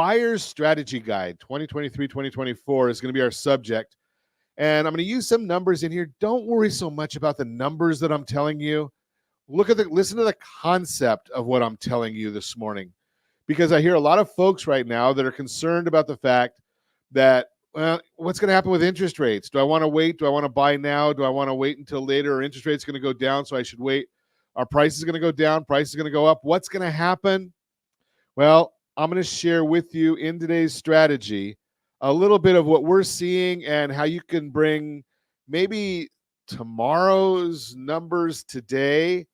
Buyer's Strategy Guide 2023-2024 is going to be our subject. And I'm going to use some numbers in here. Don't worry so much about the numbers that I'm telling you. Listen to the concept of what I'm telling you this morning, because I hear a lot of folks right now that are concerned about the fact that, well, what's going to happen with interest rates? Do I want to wait? Do I want to buy now? Do I want to wait until later? Or interest rates going to go down, so I should wait? Are prices going to go down? Prices going to go up? What's going to happen? Well, I'm going to share with you in today's strategy a little bit of what we're seeing and how you can bring maybe tomorrow's numbers today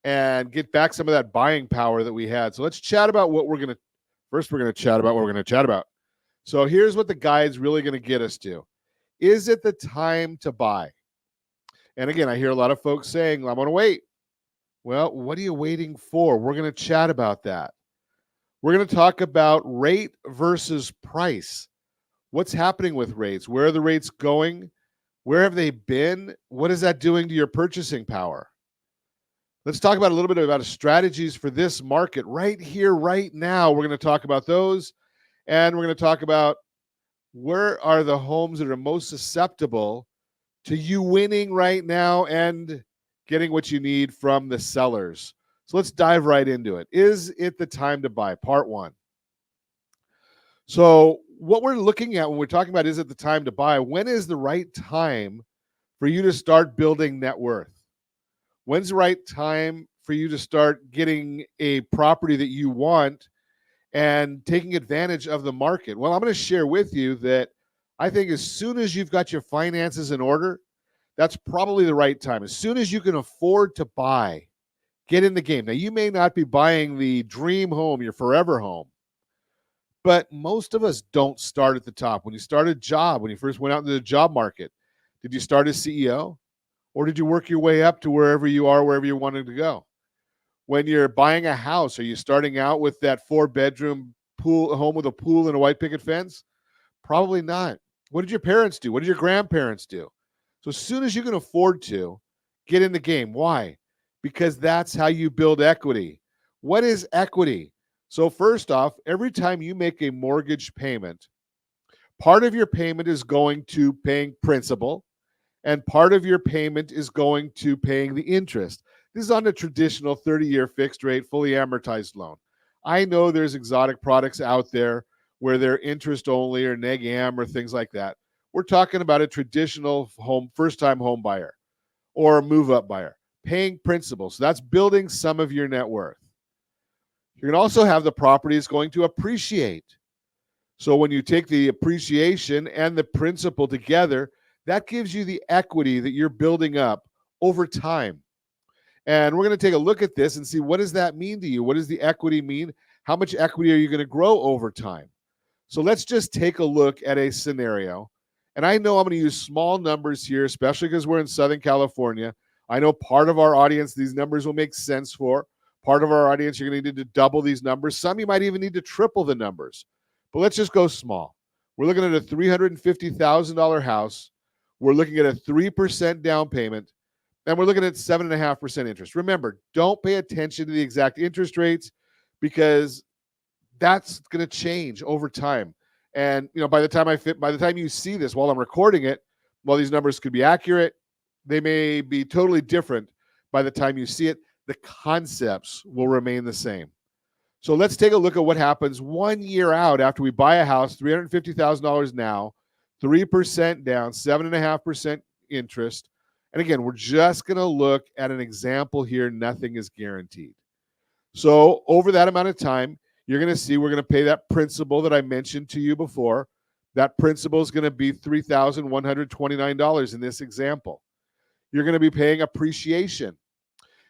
and get back some of that buying power that we had. So let's chat about what we're going to chat about what we're going to chat about. So here's what the guide's really going to get us to. Is it the time to buy? And again, I hear a lot of folks saying, I'm going to wait. Well, what are you waiting for? We're going to chat about that. We're going to talk about rate versus price. What's happening with rates? Where are the rates going? Where have they been? What is that doing to your purchasing power? Let's talk about a little bit about strategies for this market right here, right now. We're going to talk about those. And we're going to talk about where are the homes that are most susceptible to you winning right now and getting what you need from the sellers. So let's dive right into it. Is it the time to buy? Part one. So what we're looking at when we're talking about is it the time to buy, when is the right time for you to start building net worth? When's the right time for you to start getting a property that you want and taking advantage of the market? Well, I'm going to share with you that I think as soon as you've got your finances in order, that's probably the right time. As soon as you can afford to buy, get in the game. Now, you may not be buying the dream home, your forever home, but most of us don't start at the top. When you start a job, when you first went out into the job market, did you start as CEO? Or did you work your way up to wherever you are, wherever you wanted to go? When you're buying a house, are you starting out with that 4-bedroom pool home with a pool and a white picket fence? Probably not. What did your parents do? What did your grandparents do? So as soon as you can afford to, get in the game. Why? Because that's how you build equity. What is equity? So first off, every time you make a mortgage payment, part of your payment is going to paying principal, and part of your payment is going to paying the interest. This is on a traditional 30-year fixed rate, fully amortized loan. I know there's exotic products out there where they're interest only or neg am or things like that. We're talking about a traditional home, first-time home buyer or a move-up buyer, paying principal. So that's building some of your net worth. You're going to also have the property is going to appreciate. So when you take the appreciation and the principal together, that gives you the equity that you're building up over time. And we're going to take a look at this and see, what does that mean to you? What does the equity mean? How much equity are you going to grow over time? So let's just take a look at a scenario. And I know I'm going to use small numbers here, especially because we're in Southern California. I know part of our audience, these numbers will make sense for. Part of our audience, you're going to need to double these numbers. Some you might even need to triple the numbers. But let's just go small. We're looking at a $350,000 house. We're looking at a 3% down payment, and we're looking at 7.5% interest. Remember, don't pay attention to the exact interest rates because that's going to change over time. And by the time you see this while I'm recording it, while these numbers could be accurate, they may be totally different by the time you see it. The concepts will remain the same. So let's take a look at what happens 1 year out after we buy a house, $350,000 now, 3% down, 7.5% interest. And again, we're just going to look at an example here. Nothing is guaranteed. So over that amount of time, you're going to see we're going to pay that principal that I mentioned to you before. That principal is going to be $3,129 in this example. You're going to be paying appreciation.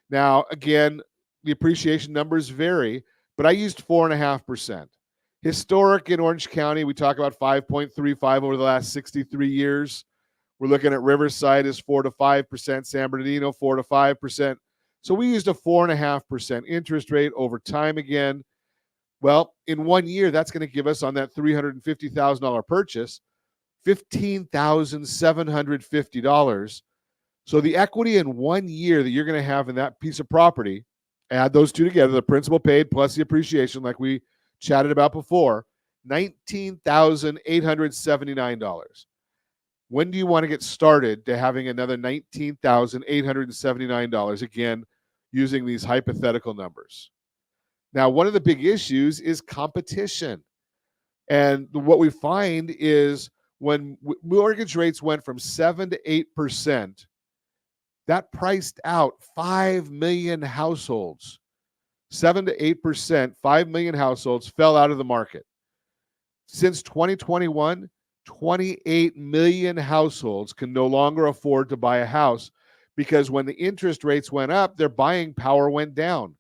Now, again, the appreciation numbers vary, but I used 4.5%. Historic in Orange County, we talk about 5.35 over the last 63 years. We're looking at Riverside as 4 to 5%, San Bernardino 4 to 5%. So we used a 4.5% interest rate over time again. Well, in 1 year, that's going to give us on that $350,000 purchase, $15,750. So the equity in 1 year that you're going to have in that piece of property, add those two together, the principal paid plus the appreciation like we chatted about before, $19,879. When do you want to get started to having another $19,879? Again, using these hypothetical numbers. Now, one of the big issues is competition. And what we find is when mortgage rates went from 7 to 8%, that priced out 5 million households. 7 to 8%, 5 million households fell out of the market. Since 2021, 28 million households can no longer afford to buy a house because when the interest rates went up, their buying power went down.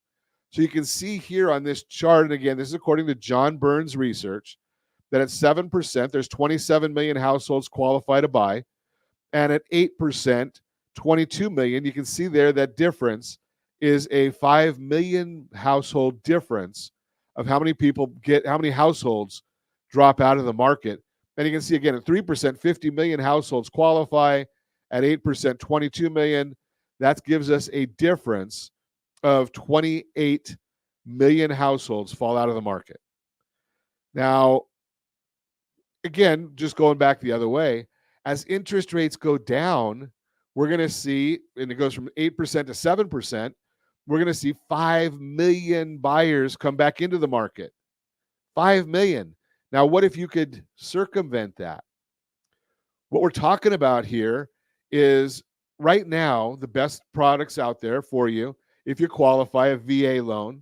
So you can see here on this chart, and again, this is according to John Burns research, that at 7%, there's 27 million households qualify to buy. And at 8%, 22 million, you can see there that difference is a 5 million household difference of how many households drop out of the market. And you can see again at 3%, 50 million households qualify. At 8%, 22 million. That gives us a difference of 28 million households fall out of the market. Now, again, just going back the other way, as interest rates go down, we're going to see, and it goes from 8% to 7%, we're going to see 5 million buyers come back into the market. 5 million. Now, what if you could circumvent that? What we're talking about here is right now, the best products out there for you, if you qualify, a VA loan.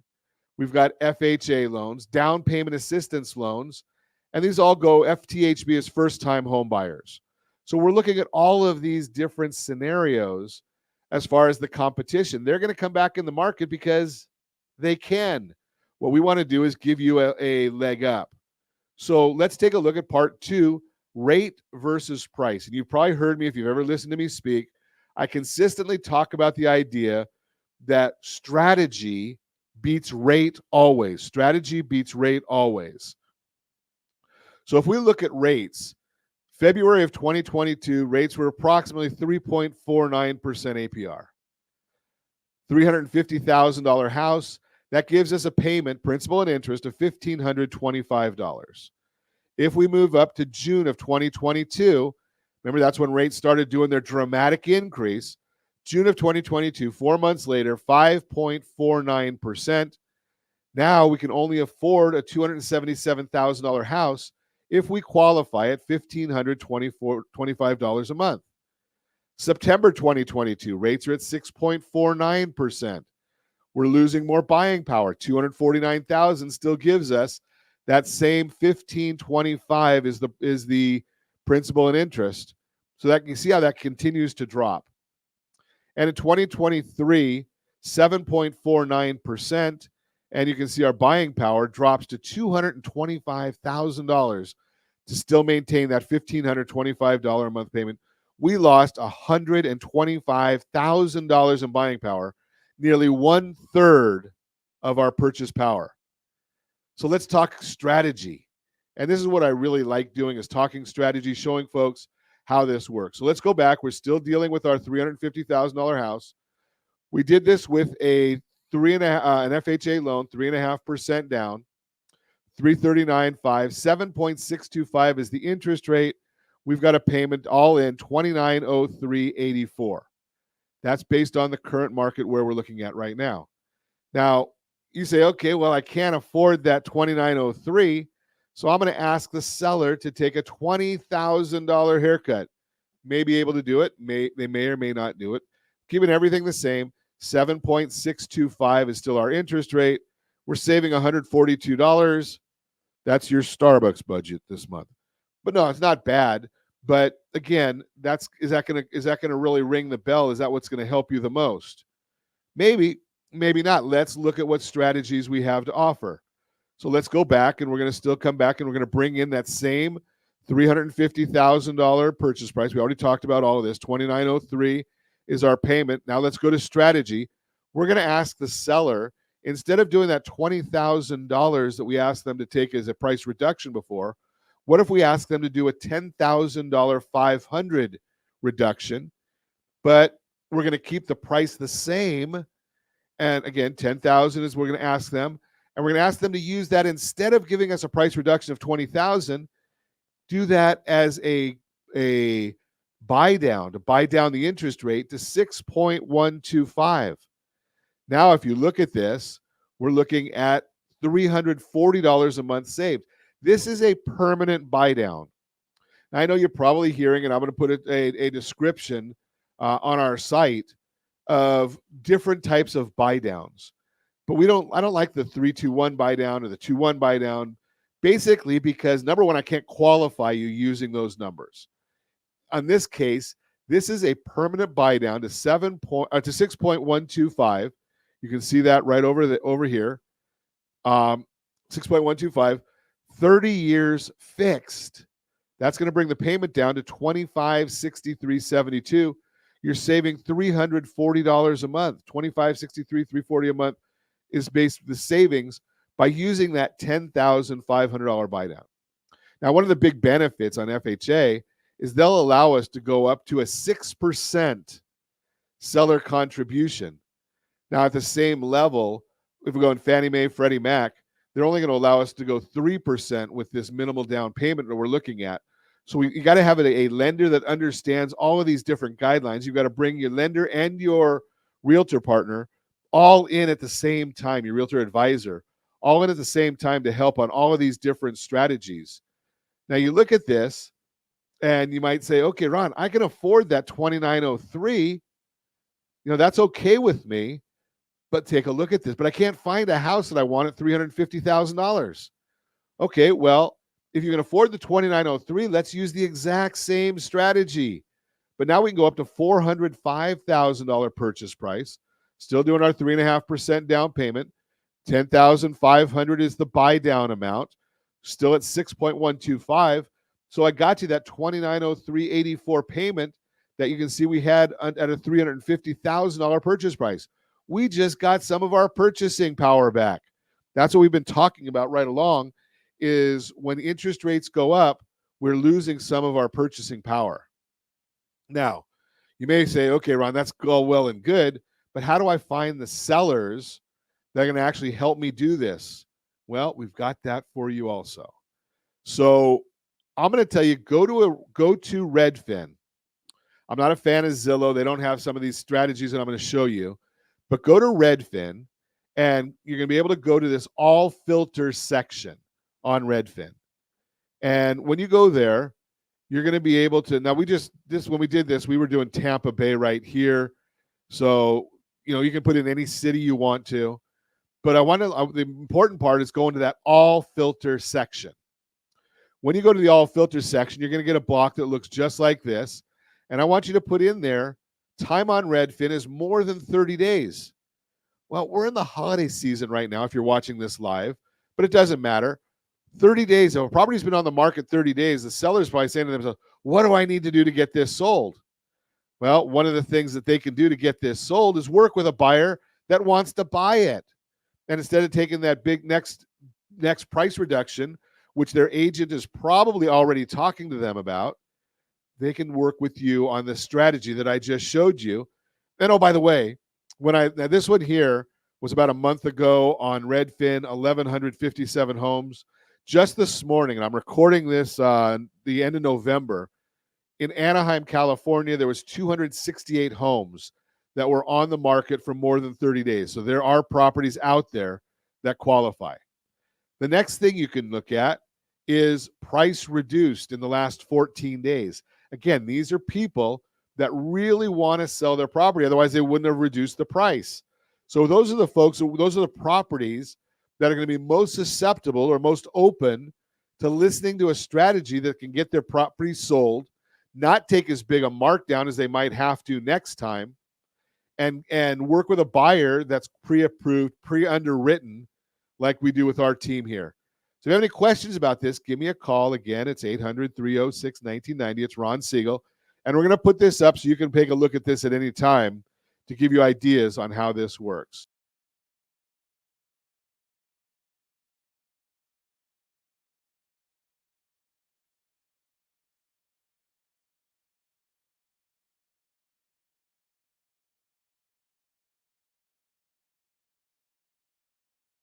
We've got FHA loans, down payment assistance loans, and these all go FTHB as first-time home buyers. So we're looking at all of these different scenarios as far as the competition. They're going to come back in the market because they can. What we want to do is give you a leg up. So let's take a look at part 2, rate versus price. And you've probably heard me if you've ever listened to me speak. I consistently talk about the idea that strategy beats rate always. Strategy beats rate always. So if we look at rates, February of 2022, rates were approximately 3.49% APR. $350,000 house, that gives us a payment, principal and interest, of $1,525. If we move up to June of 2022, remember that's when rates started doing their dramatic increase. June of 2022, 4 months later, 5.49%. Now we can only afford a $277,000 house if we qualify at $1,525 a month. September 2022, rates are at 6.49%. We're losing more buying power. $249,000 still gives us that same $1,525 is the principal and interest. So that you see how that continues to drop. And in 2023, 7.49%. And you can see our buying power drops to $225,000 to still maintain that $1,525 a month payment. We lost $125,000 in buying power, nearly 1/3 of our purchase power. So let's talk strategy. And this is what I really like doing, is talking strategy, showing folks how this works. So let's go back. We're still dealing with our $350,000 house. We did this with an FHA loan, 3.5% down, 339.5, 7.625 is the interest rate. We've got a payment all in $2,903.84. That's based on the current market where we're looking at right now. Now, you say, okay, well, I can't afford that $2,903, so I'm going to ask the seller to take a $20,000 haircut. May be able to do it. They may or may not do it. Keeping everything the same, 7.625 is still our interest rate. We're saving $142. That's your Starbucks budget this month. But no, it's not bad. But again, is that gonna really ring the bell? Is that what's going to help you the most? Maybe, maybe not. Let's look at what strategies we have to offer. So let's go back, and we're going to still come back, and we're going to bring in that same $350,000 purchase price. We already talked about all of this. $2,903 is our payment. Now let's go to strategy. We're going to ask the seller, instead of doing that $20,000 that we asked them to take as a price reduction before, what if we ask them to do a $10,000 500 reduction, but we're going to keep the price the same? And again, $10,000 is we're going to ask them, And we're going to ask them to use that instead of giving us a price reduction of 20,000, do that as a buy down, to buy down the interest rate to 6.125. Now, if you look at this, we're looking at $340 a month saved. This is a permanent buy down. Now, I know you're probably hearing, and I'm going to put a description on our site of different types of buy downs. But I don't like the 3-2-1 buy down or the 2-1 buy down, basically because number one, I can't qualify you using those numbers. On this case, this is a permanent buy down to 6.125. You can see that right over here. 6.125, 30 years fixed. That's going to bring the payment down to $2563.72. You're saving $340 a month. $2563, $340 a month is based the savings by using that $10,500 buy down. Now, one of the big benefits on FHA is they'll allow us to go up to a 6% seller contribution. Now, at the same level, if we go in Fannie Mae, Freddie Mac, they're only going to allow us to go 3% with this minimal down payment that we're looking at. So you got to have a lender that understands all of these different guidelines. You've got to bring your lender and your realtor partner all in at the same time, your realtor advisor, all in at the same time to help on all of these different strategies. Now, you look at this, and you might say, okay, Ron, I can afford that $2,903. That's okay with me. But take a look at this. But I can't find a house that I want at $350,000. Okay, well, if you can afford the $2,903, let's use the exact same strategy. But now we can go up to $405,000 purchase price, still doing our 3.5% down payment. $10,500 is the buy down amount, still at 6.125. So I got you that $2,903.84 payment that you can see we had at a $350,000 purchase price. We just got some of our purchasing power back. That's what we've been talking about right along, is when interest rates go up, we're losing some of our purchasing power. Now, you may say, okay, Ron, that's all well and good, but how do I find the sellers that are going to actually help me do this? Well, we've got that for you also. So I'm going to tell you, go to Redfin. I'm not a fan of Zillow. They don't have some of these strategies that I'm going to show you. But go to Redfin, and you're going to be able to go to this all filter section on Redfin. And when you go there, you're going to be able to, now when we did this, we were doing Tampa Bay right here. So, you can put in any city you want to. But the important part is going to that all filter section. When you go to the all filter section, you're going to get a block that looks just like this. And I want you to put in there, time on Redfin is more than 30 days. Well, we're in the holiday season right now if you're watching this live, but it doesn't matter. 30 days, if a property's been on the market 30 days, the seller's probably saying to themselves, what do I need to do to get this sold? Well, one of the things that they can do to get this sold is work with a buyer that wants to buy it. And instead of taking that big next price reduction, which their agent is probably already talking to them about, they can work with you on the strategy that I just showed you. And oh, by the way, this one here was about a month ago on Redfin, 1,157 homes. Just this morning, and I'm recording this the end of November, in Anaheim, California, there was 268 homes that were on the market for more than 30 days. So there are properties out there that qualify. The next thing you can look at is price reduced in the last 14 days. Again, these are people that really want to sell their property. Otherwise, they wouldn't have reduced the price. So those are the properties that are going to be most susceptible or most open to listening to a strategy that can get their property sold, not take as big a markdown as they might have to next time, and work with a buyer that's pre-approved, pre-underwritten, like we do with our team here. So if you have any questions about this, give me a call. Again, it's 800-306-1990. It's Ron Siegel. And we're going to put this up so you can take a look at this at any time to give you ideas on how this works.